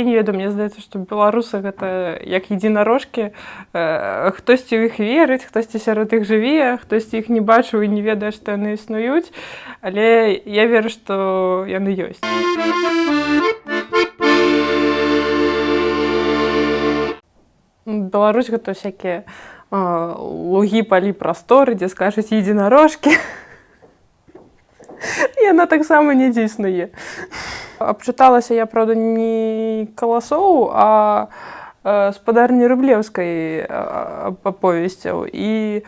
Я не ведаю, мне здаецца, што беларусы гэта як едзінарожкі. Хтосьці ў іх верыць, хтосьці сярод іх жыве, хтосьці іх не бачыў і не ведае, што яны існуюць, але я веру, што яны ёсць. Беларусь гэта всякія лугі, палі, прасторы, дзе скажуць едзінарожкі. Яна таксама недзе існуе. Абчыталася я, правда, не Каласоў, а спадарні Рублеўскай аповесцяў. І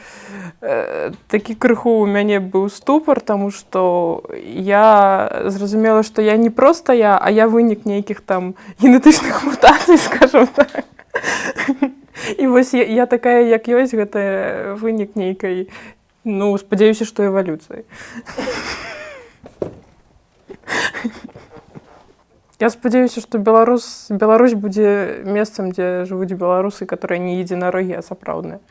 такі крыху ў мяне быў ступар, таму што я зразумела, што я не проста я, а я вынік нейкіх там генетычных мутацый, скажам так. І вось я такая, як ёсць, гэта вынік нейкай, ну, спадзяюся, што эвалюцыі. Я спадзяюся, што Беларусь будзе месцам, дзе жывуць беларусы, которые не едзінарогі, а сапраўдныя.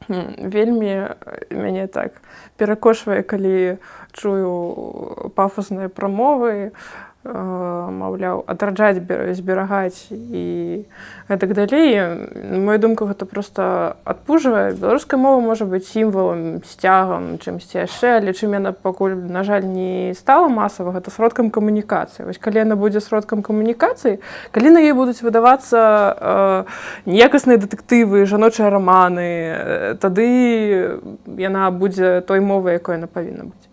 Вельмі мяне так перакошвае, калі чую пафосныя прамовы, маўляў, адраджаць, зберагаць і гэтак далей. Мою думку, гэта проста адпужвае. Беларуская мова можа быць сімвалам, сцягам, чымсьці яшчэ, але чым яна пакуль, на жаль, не стала масава, гэта сродкам камунікацыі. Вось калі яна будзе сродкам камунікацыі, калі на ёй будуць выдавацца неякасныя дэтэктывы, жаночыя раманы, тады яна будзе той мовай, якой яна павінна быць.